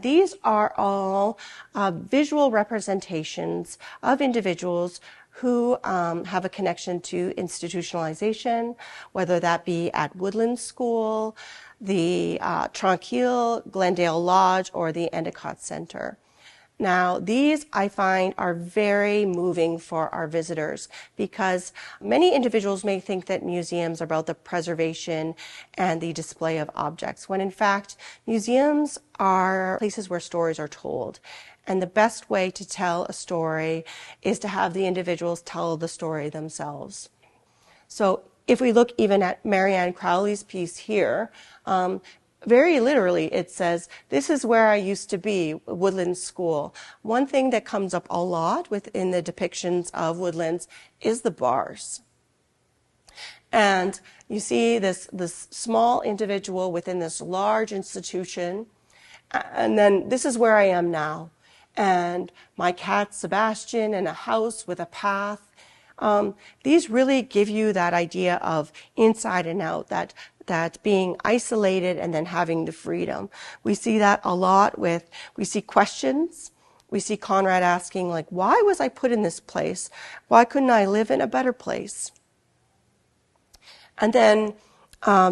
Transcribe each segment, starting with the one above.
These are all visual representations of individuals who have a connection to institutionalization, whether that be at Woodlands School, the Tranquille, Glendale Lodge, or the Endicott Center. Now, these I find are very moving for our visitors because many individuals may think that museums are about the preservation and the display of objects, when in fact, museums are places where stories are told. And the best way to tell a story is to have the individuals tell the story themselves. So if we look even at Marianne Crowley's piece here, very literally, it says, "This is where I used to be, Woodlands School." One thing that comes up a lot within the depictions of Woodlands is the bars. And you see this small individual within this large institution, and then this is where I am now. And my cat Sebastian and a house with a path. These really give you that idea of inside and out, that being isolated and then having the freedom. We see that a lot we see questions. We see Conrad asking, like, why was I put in this place? Why couldn't I live in a better place? And then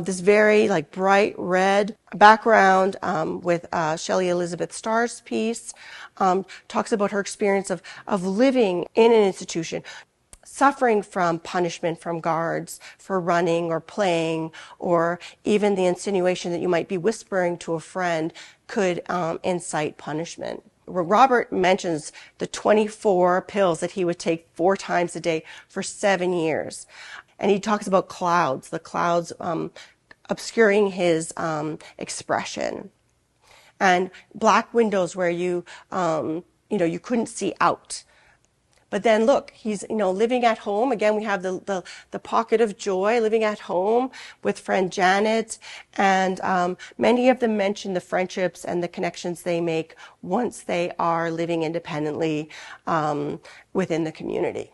this very bright red background with Shelley Elizabeth Starr's piece talks about her experience of living in an institution, suffering from punishment from guards for running or playing, or even the insinuation that you might be whispering to a friend could incite punishment. Robert mentions the 24 pills that he would take 4 times a day for 7 years. And he talks about clouds, the clouds obscuring his expression. And black windows where you couldn't see out. But then look, he's, living at home. Again, we have the pocket of joy, living at home with friend Janet. And many of them mention the friendships and the connections they make once they are living independently within the community.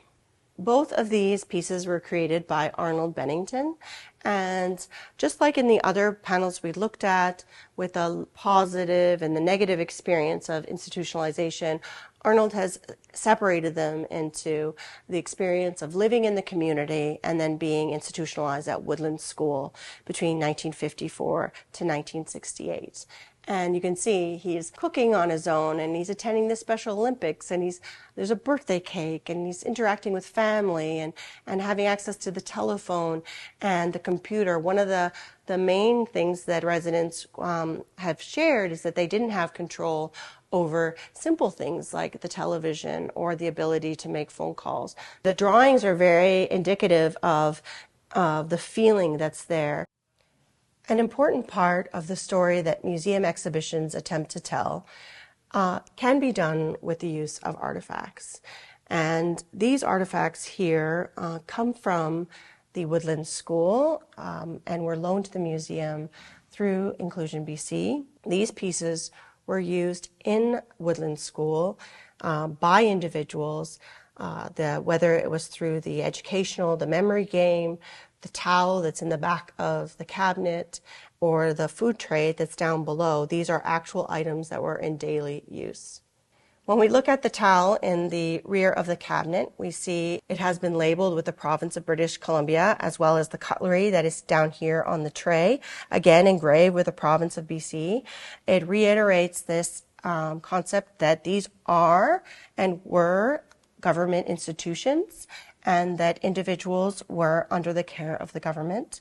Both of these pieces were created by Arnold Bennington. And just like in the other panels we looked at with the positive and the negative experience of institutionalization, Arnold has separated them into the experience of living in the community and then being institutionalized at Woodlands School between 1954 to 1968. And you can see he's cooking on his own, and he's attending the Special Olympics, and there's a birthday cake, and he's interacting with family and having access to the telephone and the computer. One of the main things that residents have shared is that they didn't have control over simple things like the television or the ability to make phone calls. The drawings are very indicative of the feeling that's there. An important part of the story that museum exhibitions attempt to tell can be done with the use of artifacts. And these artifacts here come from the Woodlands School and were loaned to the museum through Inclusion BC. These pieces were used in Woodlands School by individuals, whether it was through the educational, the memory game, the towel that's in the back of the cabinet, or the food tray that's down below. These are actual items that were in daily use. When we look at the towel in the rear of the cabinet, we see it has been labeled with the province of British Columbia, as well as the cutlery that is down here on the tray, again engraved with the province of BC. It reiterates this concept that these are and were government institutions and that individuals were under the care of the government.